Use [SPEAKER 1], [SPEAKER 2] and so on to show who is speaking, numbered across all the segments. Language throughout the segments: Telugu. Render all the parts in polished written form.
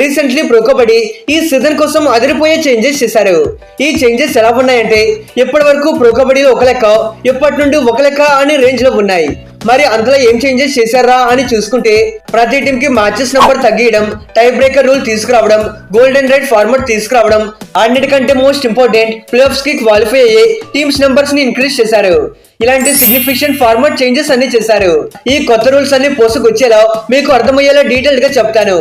[SPEAKER 1] రీసెంట్లీ ప్రో కబడ్డీ ఈ సీజన్ కోసం అదిరిపోయే చేంజెస్ చేశారు. ఈ చేంజెస్ ఎలా ఉన్నాయంటే ఇప్పటి వరకు ప్రో కబడ్డీలో ఒక లెక్క, ఇప్పటి నుండి ఒక లెక్క అనే రేంజ్ లో ఉన్నాయి. మరి అందులో ఏం చేంజెస్ చేశారా అని చూసుకుంటే ప్రతి టీం కి మ్యాచెస్ నంబర్ తగ్గియడం, టై బ్రేకర్ రూల్ తీసుకురావడం, గోల్డెన్ రైట్ ఫార్మాట్ తీసుకురావడం, అన్నిటికంటే మోస్ట్ ఇంపార్టెంట్ ప్లే ఆఫ్స్ కి క్వాలిఫై అయ్యే టీమ్స్ నంబర్స్ ని ఇంక్రీజ్ చేశారు. ఇలాంటి సిగ్నిఫికెంట్ ఫార్మాట్ చేంజెస్ అన్ని చేశారు. ఈ కొత్త రూల్స్ అన్ని పోసుకొచ్చేలా మీకు అర్థమయ్యేలా డీటెయిల్ గా చెప్తాను.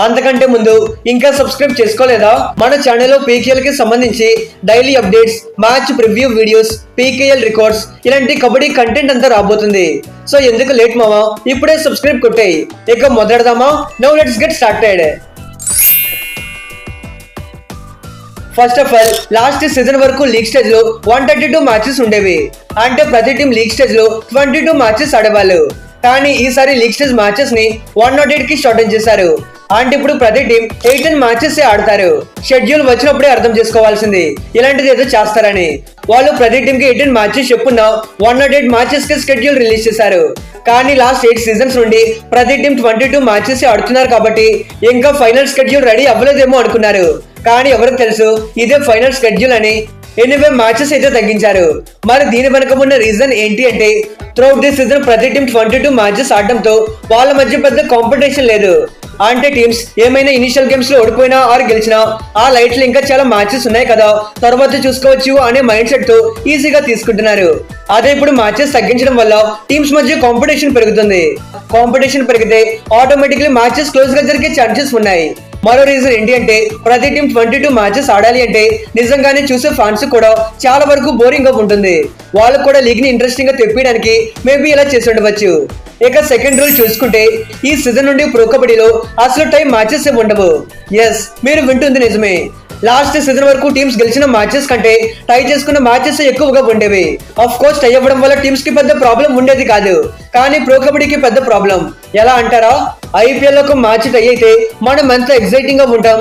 [SPEAKER 1] అంతకంటే ముందు ఇంకా సబ్స్క్రైబ్ చేసుకోలేదా? మన ఛానల్లో పీకేఎల్ కి సంబంధించి daily updates, match preview videos, PKL records ఇలాంటి కబడ్డీ కంటెంట్ అంతా రాబోతుంది. సో ఎందుకు లేట్ మామా, ఇప్పుడే సబ్స్క్రైబ్ కొట్టేయి. ఇక మొదలెడదామా? Now let's get started. First of all last season వరకు లీగ్ స్టేజ్ లో 132 మ్యాచెస్ ఉండేవి. అంటే ప్రతి టీం లీగ్ స్టేజ్ లో 22 మ్యాచెస్ ఆడేవాళ్ళు. కానీ ఈసారి లీగ్ స్టేజ్ మ్యాచెస్ ని 108 కి షార్టన్ చేశారు. అంటే ఇప్పుడు ప్రతి టీం 18 మ్యాచెస్ ఆడతారు. షెడ్యూల్ వచ్చినప్పుడే అర్థం చేసుకోవాల్సింది ఇలాంటిది ఏదో చేస్తారని. వాళ్ళు ప్రతి టీం కి 18 మ్యాచెస్ చెప్పున్న 108 మ్యాచెస్ కి షెడ్యూల్ రిలీజ్ చేశారు. కానీ లాస్ట్ 8 సీజన్స్ నుండి ప్రతి టీం 22 మ్యాచెస్ ఆడుతున్నారు కాబట్టి ఇంకా ఫైనల్ షెడ్యూల్ రెడీ అవ్వలేదేమో అనుకున్నారు. కానీ ఎవరికి తెలుసు ఇదే ఫైనల్ షెడ్యూల్ అని. ఎనీవే మ్యాచెస్ అయితే తగ్గించారు. మరి దీని వెనుక ఉన్న రీజన్ ఏంటి అంటే త్రూఅవుట్ ది సీజన్ ప్రతి టీం 22 మ్యాచెస్ ఆడడంతో వాళ్ళ మధ్య పెద్ద కాంపిటీషన్ లేదు. అంటే టీమ్స్ ఏమైనా ఇనిషియల్ గేమ్స్ లో ఓడిపోయినా ఆర్ గెలిచినా ఆ లైట్ లో ఇంకా చాలా మ్యాచెస్ ఉన్నాయి కదా, తర్వాత చూసుకోవచ్చు అనే మైండ్ సెట్ తో ఈజీగా తీసుకుంటున్నారు. అదే ఇప్పుడు మ్యాచెస్ తగ్గించడం వల్ల టీమ్స్ మధ్య కాంపిటీషన్ పెరుగుతుంది. కాంపిటీషన్ పెరిగితే ఆటోమేటిక్లీ మ్యాచెస్ క్లోజ్ గా జరిగే ఛాన్సెస్ ఉన్నాయి. మరో రీజన్ ఏంటి అంటే ప్రతి టీం 22 మ్యాచెస్ ఆడాలి అంటే నిజంగానే చూసే ఫ్యాన్స్ కూడా చాలా వరకు బోరింగ్ గా ఉంటుంది. వాళ్ళకు కూడా లీగ్ ని ఇంట్రెస్టింగ్ గా తెప్పించడానికి మేబీ ఇలా చేసి ఉండవచ్చు. ఇక సెకండ్ రూల్ చూసుకుంటే ఈ సీజన్ నుండి ప్రో కబడ్డీలో అసలు టైం మ్యాచెస్ ఉండవు. ఎస్, మీరు వింటుంది నిజమే. లాస్ట్ సీజన్ వరకు టీమ్స్ గెలిచిన మ్యాచెస్ కంటే టై చేసుకున్న మ్యాచెస్ ఎక్కువగా ఉండేవి. ఆఫ్ కోర్స్ టై అవ్వడం వల్ల టీమ్స్ కి పెద్ద ప్రాబ్లం ఉండేది కాదు. కానీ ప్రో కబడ్డీకి పెద్ద ప్రాబ్లం ఎలా అంటారా? ఐపీఎల్ లో ఒక మ్యాచ్ టై అయితే మనం ఎంత ఎక్సైటింగ్ గా ఉంటాం.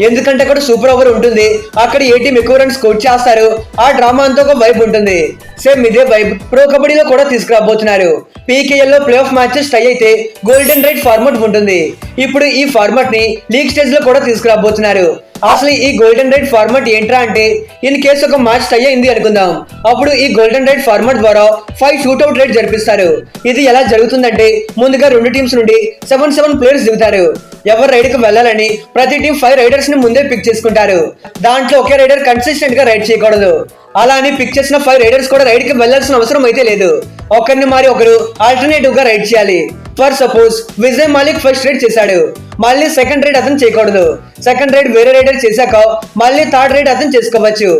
[SPEAKER 1] ఎందుకంటే అక్కడ సూపర్ ఓవర్ ఉంటుంది. అక్కడ ఏ టీం ఎక్కువ రన్స్ స్కోర్ చేస్తారు, ఆ డ్రామా అంతా ఒక వైబ్ ఉంటుంది. సేమ్ ఇదే వైబ్ ప్రో కబడ్డీలో కూడా తీసుకురాబోతున్నారు. పీకేఎల్ లో ప్లే ఆఫ్ మ్యాచెస్ టై అయితే గోల్డెన్ రైట్ ఫార్మాట్ ఉంటుంది. ఇప్పుడు ఈ ఫార్మాట్ ని లీగ్ స్టేజ్ లో కూడా తీసుకురాబోతున్నారు. అసలు ఈ గోల్డెన్ రైట్ ఫార్మాట్ ఏంట్రా అంటే ఇన్ కేసు ఒక మ్యాచ్ టై అయింది అనుకుందాం, అప్పుడు ఈ గోల్డెన్ రైట్ ఫార్మాట్ ద్వారా 5 షూట్అవుట్ రైట్ జరిపిస్తారు. ఇది ఎలా జరుగుతుందంటే ముందుగా 2 టీమ్స్ నుండి 7 ప్లేయర్స్ దిగుతారు. ఎవరు రైడ్ కి వెళ్ళాలని ప్రతి టీం 5 రైడర్స్ ని ముందే పిక్ చేసుకుంటారు. దాంట్లో ఒకే రైడర్ కన్సిస్టెంట్ గా రైడ్ చేయకూడదు. అలా అని పిక్ చేసిన 5 రైడర్స్ కూడా రైడ్ కి వెళ్లాల్సిన అవసరం అయితే లేదు. ఒకరిని మారి ఒకరు ఆల్టర్నేటివ్ గా రైడ్ చేయాలి. For suppose Vijay Malik first raid చేశాడు, మళ్ళీ సెకండ్ రైడ్ అతను చేయకూడదు. సెకండ్ రైడ్ వేరే రైడర్ చేశాక మళ్ళీ థర్డ్ రైడ్ అతను చేసుకోవచ్చు.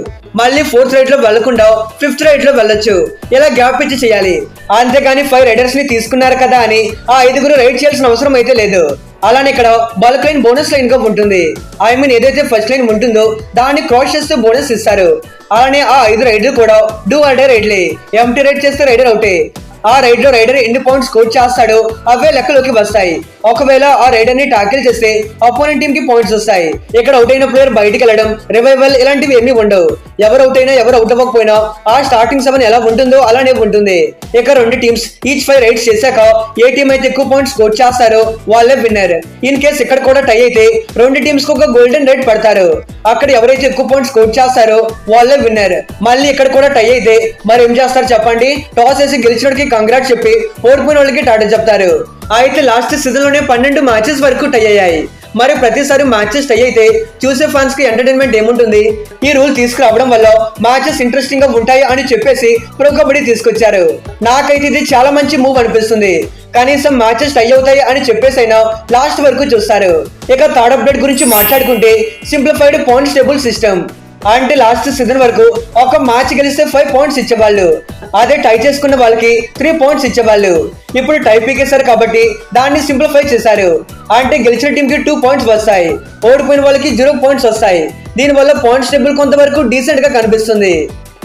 [SPEAKER 1] మళ్ళీ 4th రైడ్ లో వెళ్లకుండా 5th రైడ్ లో వెళ్ళొచ్చు. ఇలా గ్యాప్ ఇచ్చి చేయాలి. అంతేగాని 5 రైడర్స్ ని తీసుకున్నారు కదా అని ఆ 5గురు రైడ్ చేయాల్సిన అవసరం అయితే లేదు. అలానే ఇక్కడ బల్క్ లైన్ బోనస్ లైన్ గా ఉంటుంది. ఐ మీన్ ఏదైతే ఫస్ట్ లైన్ ఉంటుందో దాన్ని క్రాస్ చేస్తే బోనస్ ఇస్తారు. అలానే ఆ 5 రైడ్లు కూడా డూ ఆర్ డై రైడ్లే. ఎంటీ రైడ్ చేస్తే రైడర్ అవుటే. ఆ రైడ్ లో రైడర్ ఎన్ని పాయింట్స్ స్కోర్ చేస్తాడో అవే లెక్కలోకి వస్తాయి. ఒకవేళ ఆ రైడర్ ని టాకిల్ చేస్తే అపోనెంట్ టీమ్ కి పాయింట్స్ వస్తాయి. ఇక్కడ అవుట్ అయిన ప్లేయర్ బయటికి వెళ్ళడం, రివైవల్ ఇలాంటివి ఏమీ ఉండవు. ఎవరు అవుట్ అయినా ఎవరు అవుట్ అవ్వకపోయినా ఆ స్టార్టింగ్ 7 ఎలా ఉంటుందో అలానే ఉంటుంది. ఇక 2 టీమ్స్ ఈచ్ 5 రైడ్స్ చేశాక ఏ టీం అయితే ఎక్కువ పాయింట్స్ స్కోర్ చేస్తారో వాళ్ళే విన్నర్. ఇన్ కేస్ ఇక్కడ కూడా టై అయితే 2 టీమ్స్ కు ఒక గోల్డెన్ రైడ్ పడతారు. అక్కడ ఎవరైతే ఎక్కువ పాయింట్స్ స్కోర్ చేస్తారో వాళ్ళే విన్నర్. మళ్ళీ ఇక్కడ కూడా టై అయితే మరి ఏం చేస్తారు చెప్పండి? టాస్ వేసి గెలిచినోడికి కంగ్రాట్స్ చెప్పి ఓడిపోయిన వాళ్ళకి టాటా చెప్తారు. అయితే లాస్ట్ సీజన్ లోనే 12 మ్యాచెస్ వరకు టై అయ్యాయి. మరి ప్రతిసారి మ్యాచెస్ టై అయితే చూసే ఫ్యాన్స్ కి ఎంటర్టైన్మెంట్ ఏముంటుంది? ఈ రూల్ తీసుకురావడం వల్ల మ్యాచెస్ ఇంట్రెస్టింగ్ గా ఉంటాయి అని చెప్పేసి ప్రో కబడ్డీ తీసుకొచ్చారు. నాకైతే ఇది చాలా మంచి మూవ్ అనిపిస్తుంది. కనీసం మ్యాచెస్ టై అవుతాయి అని చెప్పేసి అయినా లాస్ట్ వరకు చూస్తారు. ఇక థర్డ్ అప్డేట్ గురించి మాట్లాడుకుంటే సింప్లిఫైడ్ పాయింట్స్ టేబుల్ సిస్టమ్. అంటే లాస్ట్ సీజన్ వరకు ఒక మ్యాచ్ గెలిస్తే 5 పాయింట్స్ ఇచ్చేవాళ్ళు. అదే టై చేసుకున్న వాళ్ళకి 3 పాయింట్స్ ఇచ్చేవాళ్ళు. ఇప్పుడు టై పీకేశారు కాబట్టి దాన్ని సింప్లిఫై చేశారు. అంటే గెలిచిన టీం కి 2 పాయింట్స్ వస్తాయి, ఓడిపోయిన వాళ్ళకి 0 పాయింట్స్ వస్తాయి. దీనివల్ల పాయింట్స్ టేబుల్ కొంతవరకు డీసెంట్ గా కనిపిస్తుంది.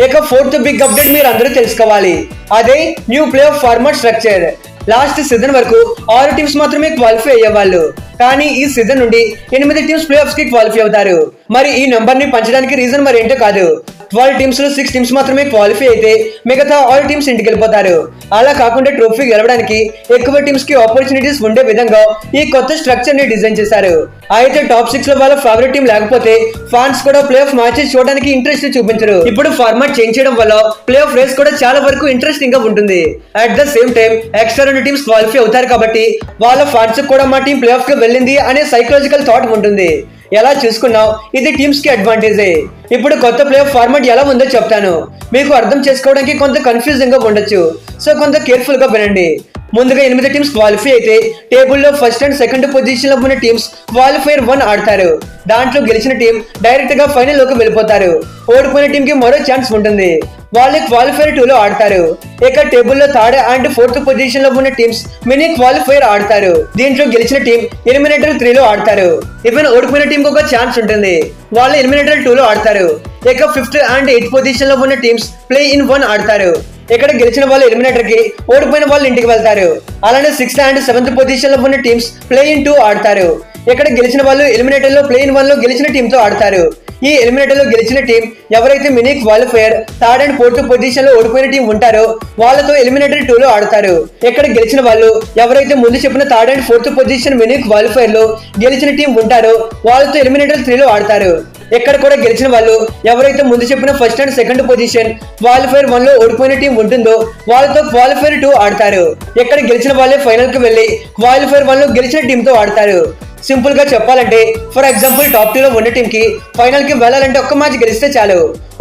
[SPEAKER 1] ఇక 4th బిగ్ అప్డేట్ మీరు అందరూ తెలుసుకోవాలి. అదే new play of format structure. Last season వరకు 6 టీమ్స్ మాత్రమే క్వాలిఫై అయ్యేవాళ్ళు. కానీ ఈ సీజన్ నుండి 8 టీమ్స్ ప్లే ఆఫ్స్ కి క్వాలిఫై అవుతారు. మరి ఈ నంబర్ ని పంచడానికి రీజన్ మరి ఏంటో కాదు, 12 టీమ్స్ లో 6 టీమ్స్ మాత్రమే క్వాలిఫై అయితే మిగతా ఆల్ టీమ్స్ ఇంటికి వెళ్ళిపోతారు. అలా కాకుండా ట్రోఫీ గెలవడానికి ఎక్కువ టీమ్స్ కి ఆపర్చునిటీస్ ఉండే విధంగా ఈ కొత్త స్ట్రక్చర్ ని డిజైన్ చేశారు. అయితే టాప్ 6 లో వాళ్ళ ఫేవరెట్ టీం లేకపోతే ఫ్యాన్స్ కూడా ప్లే ఆఫ్ మ్యాచెస్ చూడడానికి ఇంట్రెస్ట్ చూపించరు. ఇప్పుడు ఫార్మాట్ చేంజ్ చేయడం వల్ల ప్లే ఆఫ్ రేస్ కూడా చాలా వరకు ఇంట్రెస్టింగ్ గా ఉంటుంది. At the same time extra 2 teams qualify అవుతారు కాబట్టి వాళ్ళ ఫ్యాన్స్ కూడా మా టీం ప్లే ఆఫ్ కి వెళ్ళింది అనే సైకలాజికల్ థాట్ ఉంటుంది. ఎలా చూసుకున్నా ఇది టీమ్స్ కి అడ్వాంటేజే. ఇప్పుడు కొత్త ప్లే ఆఫ్ ఫార్మాట్ ఎలా ఉందో చెప్తాను. మీకు అర్థం చేసుకోవడానికి కొంత కన్ఫ్యూజింగ్ గా ఉండొచ్చు, సో కొంత కేర్ఫుల్ గా వినండి. ముందుగా 8 టీమ్స్ క్వాలిఫై అయితే టేబుల్లో ఫస్ట్ అండ్ సెకండ్ పొజిషన్ లో ఉన్న టీమ్స్ క్వాలిఫైర్ 1 ఆడతారు. దాంట్లో గెలిచిన టీం డైరెక్ట్ గా ఫైనల్ లోకి వెళ్ళిపోతారు. ఓడిపోయిన టీం కి మరో ఛాన్స్ ఉంటుంది, వాళ్ళు క్వాలిఫైర్ 2 లో ఆడతారు. ఇక టేబుల్లో థర్డ్ అండ్ ఫోర్త్ పొజిషన్ లో ఉన్న టీమ్స్ మినీ క్వాలిఫైర్ ఆడతారు. దీంట్లో గెలిచిన టీం ఎలిమినేటర్ 3 లో ఆడతారు. ఈవెన్ ఓడిపోయిన టీం ఒక ఛాన్స్ ఉంటుంది, వాళ్ళు ఎలిమినేటర్ 2 లో ఆడతారు. ఇక ఫిఫ్త్ అండ్ 8th పొజిషన్ లో ఉన్న టీమ్స్ ప్లే ఇన్ 1 ఆడతారు. ఇక్కడ గెలిచిన వాళ్ళు ఎలిమినేటర్ కి, ఓడిపోయిన వాళ్ళు ఇంటికి వెళ్తారు. అలానే 6th అండ్ 7th పొజిషన్ లో ఉన్న టీమ్స్ ప్లే ఇన్ 2 ఆడతారు. ఇక్కడ గెలిచిన వాళ్ళు ఎలిమినేటర్ లో ప్లే ఇన్ 1 లో గెలిచిన టీం తో ఆడతారు. ఈ ఎలిమినేటర్ లో గెలిచిన టీం ఎవరైతే mini qualifier third and fourth position లో ఓడిపోయిన టీం ఉంటారో వాళ్ళతో ఎలిమినేటర్ 2 లో ఆడతారు. ఇక్కడ గెలిచిన వాళ్ళు ఎవరైతే ముందు చెప్పిన third and fourth position mini qualifier లో గెలిచిన టీం ఉంటారో వాళ్ళతో ఎలిమినేటర్ 3 లో ఆడతారు. ఇక్కడ కూడా గెలిచిన వాళ్ళు ఎవరైతే ముందు చెప్పిన first and second position qualifier 1 లో ఓడిపోయిన టీం ఉంటుందో వాళ్ళతో క్వాలిఫైర్ 2 ఆడతారు. ఇక్కడ గెలిచిన వాళ్ళే ఫైనల్ కి వెళ్లి క్వాలిఫైర్ 1 లో గెలిచిన టీం తో ఆడతారు. సింపుల్ గా చెప్పాలంటే ఫర్ ఎగ్జాంపుల్ టాప్ 2 లో ఉన్న టీం కి ఫైనల్ కి వెళ్ళాలంటే ఒక్క మ్యాచ్ గెలిస్తే చాలు,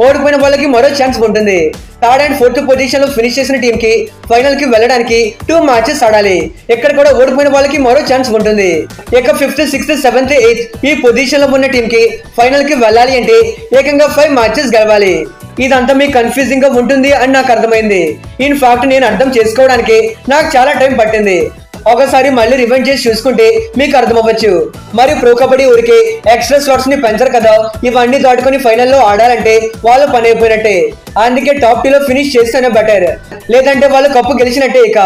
[SPEAKER 1] ఓడిపోయిన వాళ్ళకి మరో ఛాన్స్ ఉంటుంది. థర్డ్ అండ్ ఫోర్త్ పొజిషన్ లో ఫినిష్ చేసిన టీం కి ఫైనల్ కి వెళ్ళడానికి 2 మ్యాచెస్ ఆడాలి. ఇక్కడ కూడా ఓడిపోయిన వాళ్ళకి మరో ఛాన్స్ ఉంటుంది. ఇక 5th, 6th, 7th, 8th ఈ పొజిషన్ లో ఉన్న టీం కి ఫైనల్ కి వెళ్ళాలి అంటే ఏకంగా 5 మ్యాచెస్ గెలవాలి. ఇదంతా మీకు కన్ఫ్యూజింగ్ గా ఉంటుంది అని నాకు అర్థమైంది. ఇన్ ఫ్యాక్ట్ నేను అర్థం చేసుకోవడానికి నాకు చాలా టైం పట్టింది. ఒకసారి మళ్ళీ రివైండ్ చేసి చూసుకుంటే మీకు అర్థమవ్వచ్చు. మరి ప్రో కబడ్డీ ఊరికి ఎక్స్ట్రా స్లాట్స్ ని పెంచరు కదా, ఇవన్నీ దాటుకొని ఫైనల్లో ఆడాలంటే వాళ్ళు పని అయిపోయినట్టే. అందుకే టాప్ 2 లో ఫినిష్ చేస్తేనే బెటర్, లేదంటే వాళ్ళు కప్పు గెలిచినట్టే. ఇక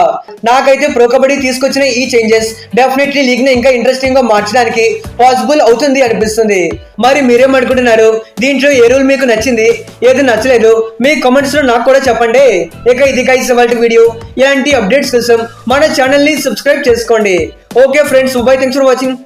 [SPEAKER 1] నాకైతే ప్రో కబడ్డీ తీసుకొచ్చిన ఈ చేంజెస్ డెఫినెట్లీ లీగ్ ని ఇంకా ఇంట్రెస్టింగ్ గా మార్చడానికి పాసిబుల్ అవుతుంది అనిపిస్తుంది. మరి మీరేమనుకుంటున్నారు? దీంట్లో ఏ రూల్ మీకు నచ్చింది, ఏది నచ్చలేదు మీ కామెంట్స్ లో నాకు కూడా చెప్పండి. ఇక ఇది గైస్ ఇవాల్టి వీడియో. ఇలాంటి అప్డేట్స్ కోసం మన ఛానల్ ని సబ్స్క్రైబ్ చేసుకోండి. Okay friends, by, thanks for watching.